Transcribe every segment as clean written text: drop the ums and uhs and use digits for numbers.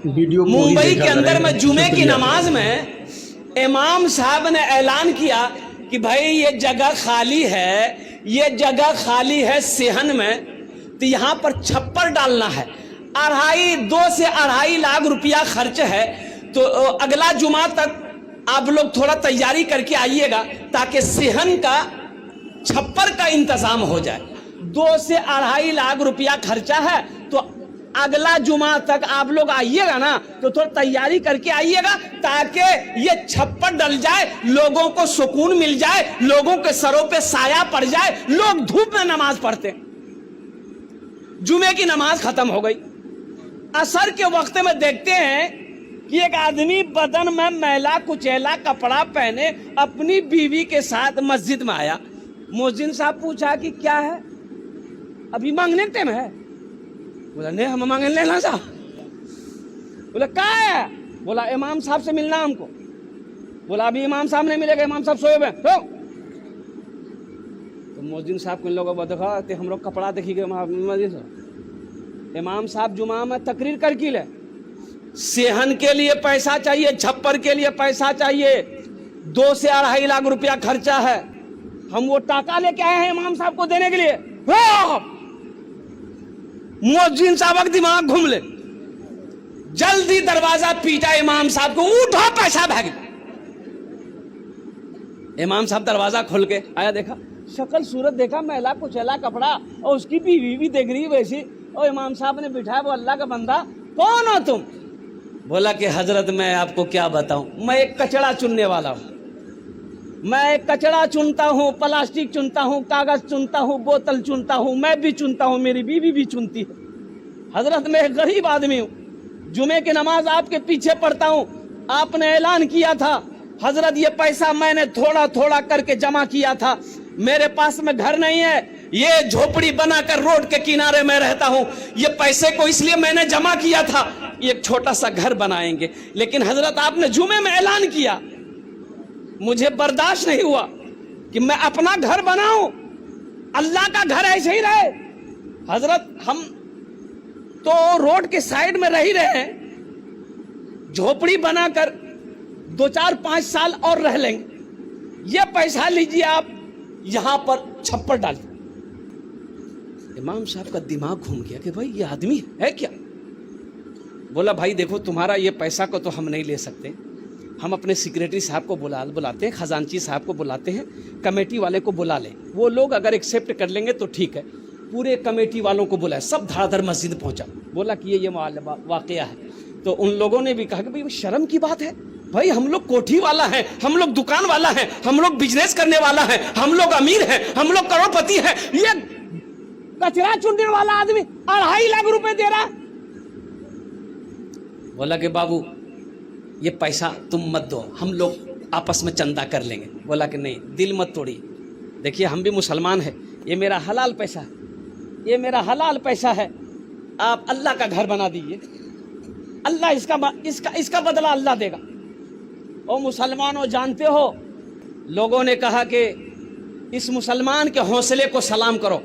मुंबई के अंदर में जुमे की नमाज में इमाम साहब ने ऐलान किया कि भाई ये जगह खाली है, ये जगह खाली है सेहन में, तो यहाँ पर छप्पर डालना है। 2 से 2.5 लाख रुपया खर्च है। तो अगला जुमा तक आप लोग थोड़ा तैयारी करके आइएगा ताकि सेहन का छप्पर का इंतजाम हो जाए। 2 से 2.5 लाख रुपया खर्चा है, तो अगला जुमा तक आप लोग आइएगा ना, तो थोड़ा तैयारी करके आइएगा ताकि ये छप्पर डल जाए, लोगों को सुकून मिल जाए, लोगों के सरों पे साया पड़ जाए, लोग धूप में नमाज पढ़ते। जुमे की नमाज खत्म हो गई। असर के वक्त में देखते हैं कि एक आदमी बदन में मैला कुचैला कपड़ा पहने अपनी बीवी के साथ मस्जिद में आया। मुअज्जिन साहब पूछा कि क्या है, अभी मांगने का टाइम है? बोला नहीं, हम मांगे लेना साहब। बोला क्या है? बोला इमाम साहब से मिलना हमको। बोला अभी इमाम साहब नहीं मिलेगा, इमाम साहब सोए हुए। तो मुअज्जिन साहब को इन लोगों को देखा तो हम लोग कपड़ा देखिए, इमाम साहब जुमा में तकरीर कर की ले, सेहन के लिए पैसा चाहिए, छप्पर के लिए पैसा चाहिए, 2 से 2.5 लाख रुपया खर्चा है। हम वो टाका लेके आए हैं इमाम साहब को देने के लिए। मुअज्जिन साहब का दिमाग घूम ले, जल्दी दरवाजा पीटा इमाम साहब को, उठो पैसा भाग। इमाम साहब दरवाजा खोल के आया, देखा शक्ल सूरत देखा, मैला कुचैला कपड़ा, और उसकी बीवी भी देख रही वैसी। और इमाम साहब ने बिठाया, वो अल्लाह का बंदा कौन हो तुम? बोला कि हजरत मैं आपको क्या बताऊं, मैं एक कचरा चुनने वाला हूं। मैं कचरा चुनता हूं, प्लास्टिक चुनता हूं, कागज चुनता हूं, बोतल चुनता हूं, मैं भी चुनता हूं, मेरी बीवी भी चुनती है। हजरत मैं एक गरीब आदमी हूं, जुमे की नमाज आपके पीछे पढ़ता हूं। आपने ऐलान किया था हजरत, ये पैसा मैंने थोड़ा थोड़ा करके जमा किया था। मेरे पास में घर नहीं है, ये झोपड़ी बनाकर रोड के किनारे में रहता हूं। ये पैसे को इसलिए मैंने जमा किया था, एक छोटा सा घर बनाएंगे। लेकिन हजरत आपने जुमे में ऐलान किया, मुझे बर्दाश्त नहीं हुआ कि मैं अपना घर बनाऊं, अल्लाह का घर ऐसे ही रहे। हजरत हम तो रोड के साइड में रह ही रहे हैं, झोपड़ी बनाकर 2, 4, 5 साल और रह लेंगे। ये पैसा लीजिए आप, यहां पर छप्पर डालिए। इमाम साहब का दिमाग घूम गया कि भाई ये आदमी है क्या। बोला भाई देखो, तुम्हारा ये पैसा को तो हम नहीं ले सकते, हम अपने सेक्रेटरी साहब को बुलाते हैं, खजांची साहब को बुलाते हैं, कमेटी वाले को बुला लें, वो लोग अगर एक्सेप्ट कर लेंगे तो ठीक है। पूरे कमेटी वालों को बुलाया, सब धड़ाधड़ मस्जिद पहुंचा। बोला कि ये वाकया है। तो उन लोगों ने भी कहा कि भाई शर्म की बात है, भाई हम लोग कोठी वाला है, हम लोग दुकान वाला है, हम लोग बिजनेस करने वाला है, हम लोग अमीर हैं, हम लोग करोड़पति हैं, ये कचरा चुनने वाला आदमी 2.5 लाख रुपए दे रहा। बोला कि बाबू ये पैसा तुम मत दो, हम लोग आपस में चंदा कर लेंगे। बोला कि नहीं, दिल मत तोड़िए, देखिए हम भी मुसलमान हैं, ये मेरा हलाल पैसा है, ये मेरा हलाल पैसा है, आप अल्लाह का घर बना दीजिए, अल्लाह इसका बदला अल्लाह देगा। और मुसलमानों जानते हो, लोगों ने कहा कि इस मुसलमान के हौसले को सलाम करो।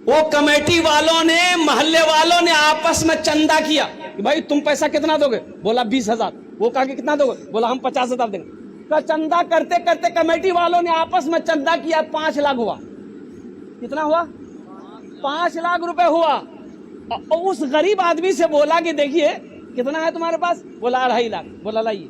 वो कमेटी वालों ने, मोहल्ले वालों ने आपस में चंदा किया कि भाई तुम पैसा कितना दोगे? बोला 20,000। वो कहा कि कितना दोगे? बोला हम 50,000 देंगे। तो चंदा करते करते कमेटी वालों ने आपस में चंदा किया, 5 लाख हुआ। कितना हुआ? 5 लाख रुपए हुआ। और उस गरीब आदमी से बोला कि देखिए कितना है तुम्हारे पास? बोला 2.5 लाख। बोला लाइए।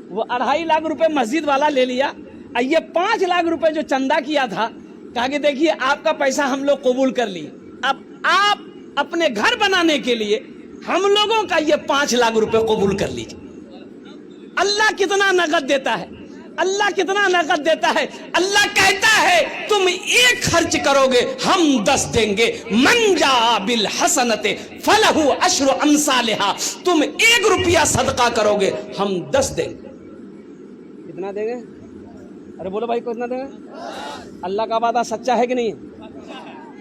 वो 2.5 लाख रुपए मस्जिद वाला ले लिया। ये 5 लाख रुपए जो चंदा किया था, कहा कि देखिए आपका पैसा हम लोग कबूल कर लिए, अब आप अपने घर बनाने के लिए हम लोगों का ये 5 लाख रुपए कबूल कर लीजिए। अल्लाह कितना नगद देता है, अल्लाह कितना नगद देता है। अल्लाह कहता है तुम 1 खर्च करोगे हम 10 देंगे। मन जा बिल हसनते फलहु अशरु अमसालिहा। तुम 1 रुपया सदका करोगे हम 10 देंगे। कितना देंगे? अरे बोलो भाई कितना देंगे? अल्लाह का वादा सच्चा है कि नहीं है?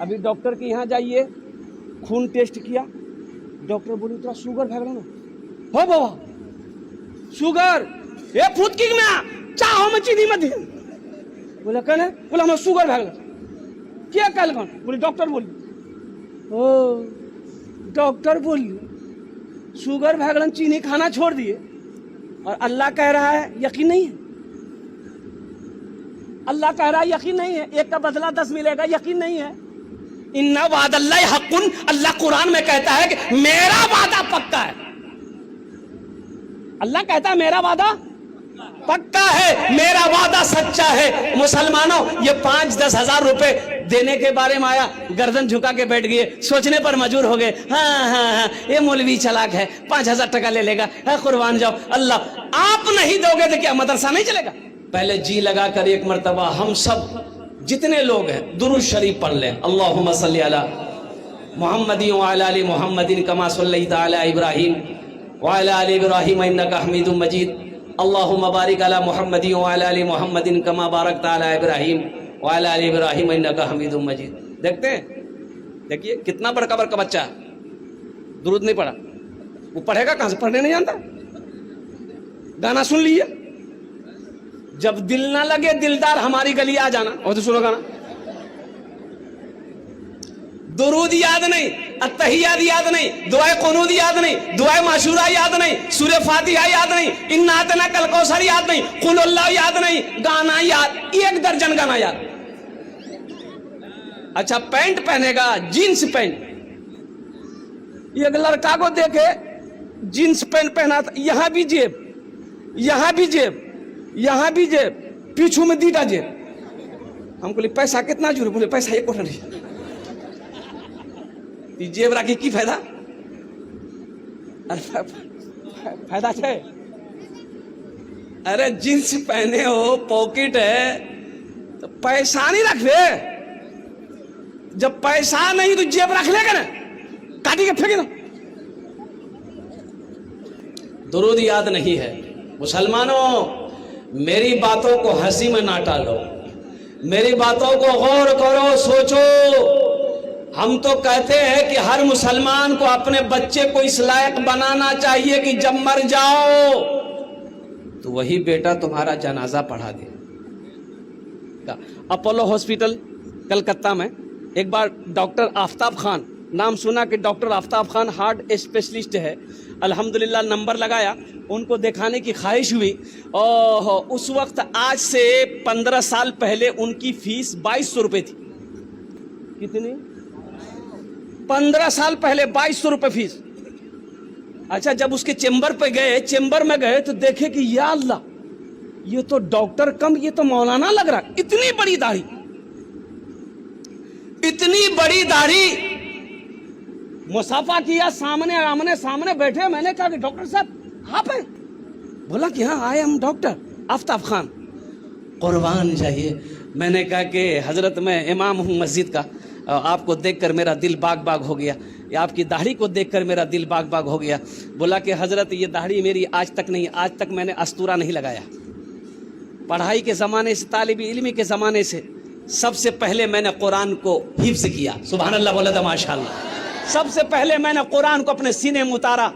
अभी डॉक्टर के यहाँ जाइए, खून टेस्ट किया, डॉक्टर बोली तेरा शुगर भाग ना हो बाबा, शुगर ये फूट की में चाहो में चीनी मत। बोला कल है? बोला हम शुगर भाग क्या कल कौन? बोली डॉक्टर बोली। ओ डॉक्टर बोली शुगर भैगड़न चीनी खाना छोड़ दिए और अल्लाह कह रहा है यकीन नहीं है, अल्लाह कह रहा है यकीन नहीं है, एक का बदला 10 मिलेगा, यकीन नहीं है। इन्ना वादल्लाहि हक़्क़ुन, अल्लाह कुरान में कहता है कि मेरा वादा पक्का है। अल्लाह कहता है मेरा वादा पक्का है, मेरा वादा सच्चा है। मुसलमानों, ये 5-10 हजार रुपए देने के बारे में आया, गर्दन झुका के बैठ गए, सोचने पर मजबूर हो गए। हाँ, ये मौलवी चालाक है, 5000 टका ले लेगा, कुर्बान जाओ। अल्लाह, आप नहीं दोगे तो क्या मदरसा नहीं चलेगा? पहले जी लगा कर एक मर्तबा हम सब जितने लोग हैं दुरूद शरीफ पढ़ लें। अल्लाहुम्मा सल्ली अला मुहम्मदिन व अला आलि मुहम्मदिन कमा सल्लैता अला इब्राहीम व अला आलि इब्राहीम इन्नका हमीदुम मजीद। अल्लाहुम्मा बारिक अला मुहम्मदिन व अला आलि मुहम्मदिन कमा बारकता अला इब्राहीम व अला आलि इब्राहीम इन्नका हमीदुम मजीद। देखते हैं, देखिए कितना बड़का बड़का बच्चा दुरूद नहीं पढ़ा, वो पढ़ेगा कहां से? पढ़ने नहीं जानता। गाना सुन लिए, जब दिल ना लगे दिलदार हमारी गली आ जाना, और तो सुनो गाना। दुरूद याद नहीं, अत्तहियात याद नहीं, दुआए कुनूद याद नहीं, दुआए माशूरा याद नहीं, सूरह फातिहा याद नहीं, इन्ना अतना कल कौसर याद नहीं, कुल अल्लाह याद नहीं, गाना याद 1 दर्जन गाना याद। अच्छा, पैंट पहनेगा, जींस पैंट। एक लड़का को देखे जींस पैंट पहना था, यहां भी जेब, यहां भी जेब, यहां भी जेब, पीछू में 2टा जेब। हम बोले पैसा कितना जुड़े? बोले पैसा 1 नहीं। जेब राखी की फायदा? फायदा है? अरे जींस पहने हो, पॉकेट है, तो पैसा नहीं रख ले। जब पैसा नहीं तो जेब रख लेगा ना, काटी के फेंक दो। दुरूद याद नहीं है। मुसलमानों, मेरी बातों को हंसी में ना टालो, मेरी बातों को गौर करो, सोचो। हम तो कहते हैं कि हर मुसलमान को अपने बच्चे को इस लायक बनाना चाहिए कि जब मर जाओ तो वही बेटा तुम्हारा जनाजा पढ़ा दे। अपोलो हॉस्पिटल कलकत्ता में एक बार डॉक्टर आफ्ताब खान, नाम सुना कि doctor Aftab Khan heart specialist है, अल्हम्दुलिल्लाह नंबर लगाया, उनको दिखाने की ख्वाहिश हुई। और उस वक्त आज से 15 साल पहले उनकी फीस 2200 रुपये थी। कितनी? 15 साल पहले 2200 रुपये फीस। अच्छा, जब उसके चेंबर पे गए, चेंबर में गए तो देखे कि या अल्लाह, ये तो डॉक्टर कम, ये तो मौलाना लग रहा। इतनी बड़ी दाढ़ी, इतनी बड़ी दाढ़ी। मुसाफा किया, सामने आमने सामने बैठे। मैंने कहा कि डॉक्टर साहब आप हैं? बोला कि हाँ, I am doctor Aftab Khan. कुर्बान जाइए। मैंने कहा कि हजरत मैं इमाम हूँ मस्जिद का, आपको देखकर मेरा दिल बाग बाग हो गया, या आपकी दाढ़ी को देखकर मेरा दिल बाग बाग हो गया। बोला कि हजरत ये दाढ़ी मेरी आज तक नहीं, आज तक मैंने अस्तूरा नहीं लगाया। पढ़ाई के ज़माने से, तालिबी इल्मी के ज़माने से सबसे पहले मैंने कुरान को हिफ्ज़ किया। सुभान अल्लाह, बोला था माशाअल्लाह। सबसे पहले मैंने कुरान को अपने सीने में उतारा।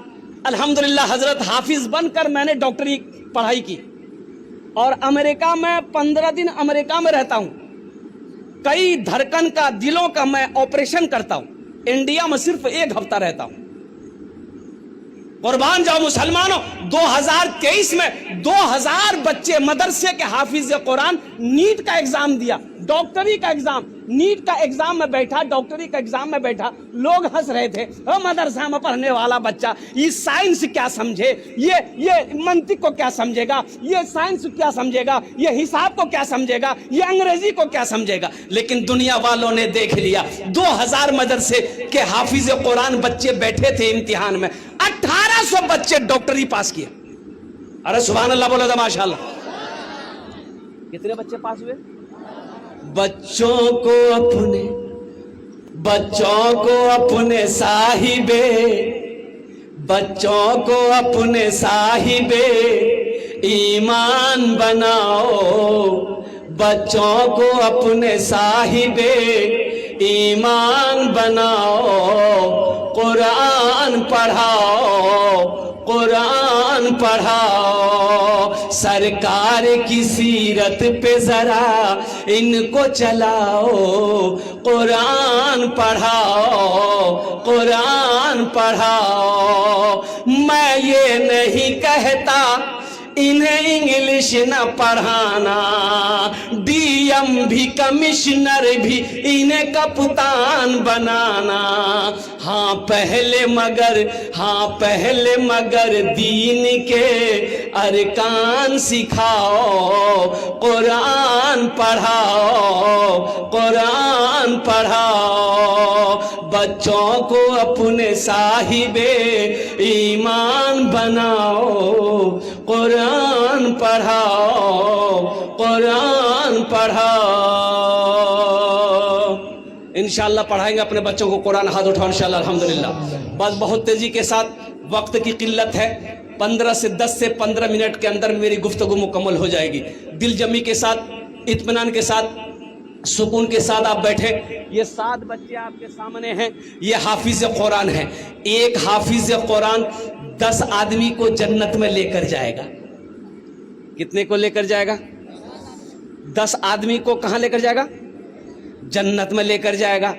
अल्हम्दुलिल्लाह हजरत हाफिज बनकर मैंने डॉक्टरी पढ़ाई की। और अमेरिका में 15 दिन अमेरिका में रहता हूँ। कई धड़कन का, दिलों का मैं ऑपरेशन करता हूँ। इंडिया में सिर्फ 1 हफ्ता रहता हूँ। कुर्बान जाओ मुसलमानों, 2023 में 2000 बच्चे मदरसे के हाफिज कुरान नीट का एग्जाम दिया, डॉक्टरी का एग्जाम, नीट का एग्जाम में बैठा, डॉक्टरी का एग्जाम में बैठा। लोग हंस रहे थे, मदरसा में पढ़ने वाला बच्चा ये साइंस क्या समझे, ये मंतिक को क्या समझेगा, ये साइंस क्या समझेगा, ये हिसाब को क्या समझेगा, ये अंग्रेजी को क्या समझेगा। लेकिन दुनिया वालों ने देख लिया, 2000 मदरसे के हाफिज कुरान बच्चे बैठे थे इम्तिहान में, 1800 बच्चे डॉक्टरी पास किए। अरे सुभान अल्लाह, बोला था माशाअल्लाह। कितने बच्चे पास हुए? बच्चों को अपने साहिबे, बच्चों को अपने साहिबे ईमान बनाओ, बच्चों को अपने साहिबे ईमान बनाओ, कुरान पढ़ाओ, कुरान قرآن پڑھاؤ، سرکار کی سیرت پہ ذرا ان کو چلاؤ، قرآن پڑھاؤ، قرآن پڑھاؤ۔ میں یہ نہیں کہتا انہیں انگلش نہ پڑھانا، ڈی ایم بھی کمشنر بھی انہیں کپتان بنانا، ہاں پہلے مگر دین کے ارکان سکھاؤ، قرآن پڑھاؤ، قرآن پڑھاؤ۔ بچوں کو اپنے صاحب ایمان بناؤ، قرآن پڑھاؤ، قرآن پڑھاؤ۔ انشاءاللہ پڑھائیں گے اپنے بچوں کو قرآن، ہاتھ اٹھاؤ انشاءاللہ الحمدللہ۔ بس بہت تیزی کے ساتھ، وقت کی قلت ہے، 10 سے 15 منٹ کے اندر میری گفتگو مکمل ہو جائے گی۔ دل جمی کے ساتھ، اطمینان کے ساتھ، سکون کے ساتھ آپ بیٹھے۔ یہ 7 بچے آپ کے سامنے ہیں، یہ حافظ قرآن ہیں۔ ایک حافظ قرآن 10 آدمی کو جنت میں لے کر جائے گا۔ کتنے کو لے کر جائے گا؟ 10 آدمی کو کہاں لے کر جائے گا؟ جنت میں لے کر جائے گا۔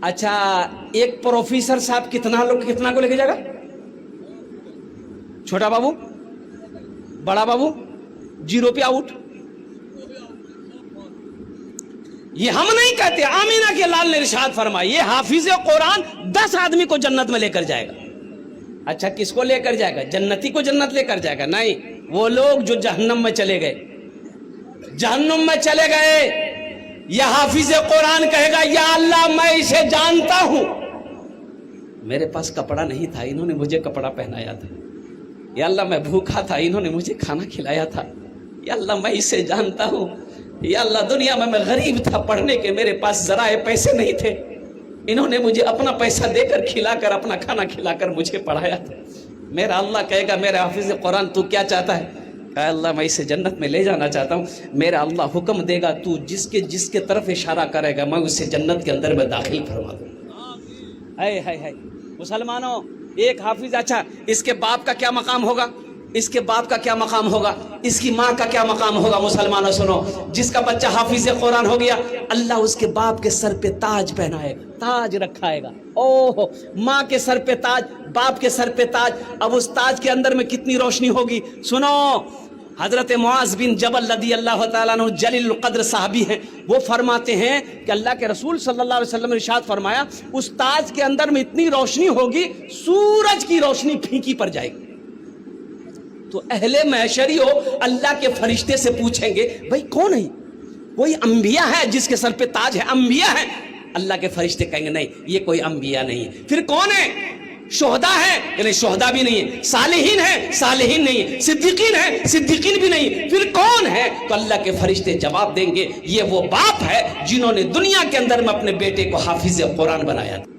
اچھا، ایک پروفیسر صاحب کتنا کو لے کے جائے گا؟ چھوٹا بابو، بڑا بابو، 0 پہ آؤٹ۔ یہ ہم نہیں کہتے، آمینہ کے لال نے ارشاد فرمایا، یہ حافظ قرآن 10 آدمی کو جنت میں لے کر جائے گا۔ اچھا، کس کو لے کر جائے گا؟ جنتی کو جنت لے کر جائے گا؟ نہیں، وہ لوگ جو جہنم میں چلے گئے، جہنم میں چلے گئے، یہ حافظ قرآن کہے گا یا اللہ میں اسے جانتا ہوں، میرے پاس کپڑا نہیں تھا، انہوں نے مجھے کپڑا پہنایا تھا، یا اللہ میں بھوکا تھا، انہوں نے مجھے کھانا کھلایا تھا، یا اللہ میں اسے جانتا ہوں، یا اللہ دنیا میں غریب تھا، پڑھنے کے میرے پاس ذرائع پیسے نہیں تھے، انہوں نے مجھے اپنا پیسہ دے کر کھلا کر، اپنا کھانا کھلا کر مجھے پڑھایا تھا۔ میرا اللہ کہے گا میرے حافظ قرآن تو کیا چاہتا ہے؟ کہا اللہ میں اسے جنت میں لے جانا چاہتا ہوں۔ میرا اللہ حکم دے گا تو جس کے طرف اشارہ کرے گا میں اسے جنت کے اندر میں داخل فرما دوں۔ ہے مسلمانوں، ایک حافظ، اچھا اس کے باپ کا کیا مقام ہوگا؟ اس کے باپ کا کیا مقام ہوگا؟ اس کی ماں کا کیا مقام ہوگا؟ مسلمانوں سنو، جس کا بچہ حافظ قرآن ہو گیا، اللہ اس کے باپ کے سر پہ تاج پہنائے گا، تاج رکھائے گا۔ اوہ، ماں کے سر پہ تاج، باپ کے سر پہ تاج۔ اب اس تاج کے اندر میں کتنی روشنی ہوگی؟ سنو، حضرت معاذ بن جبل رضی اللہ تعالیٰ عنہ جلیل القدر صحابی ہیں، وہ فرماتے ہیں کہ اللہ کے رسول صلی اللہ علیہ وسلم نے ارشاد فرمایا، اس تاج کے اندر میں اتنی روشنی ہوگی، سورج کی روشنی پھیکی پڑ جائے گی۔ تو اہل محشریوں اللہ کے فرشتے سے پوچھیں گے بھائی کون ہے؟ کوئی انبیاء ہے جس کے سر پہ تاج ہے؟ انبیاء ہے؟ اللہ کے فرشتے کہیں گے نہیں، یہ کوئی انبیاء نہیں ہے۔ پھر کون ہے؟ شہداء ہے؟ یعنی شہداء بھی نہیں ہے۔ صالحین ہے؟ صالحین نہیں ہے۔ صدیقین ہے؟ صدیقین بھی نہیں۔ پھر کون ہے؟ تو اللہ کے فرشتے جواب دیں گے یہ وہ باپ ہے جنہوں نے دنیا کے اندر میں اپنے بیٹے کو حافظ قرآن بنایا تھا۔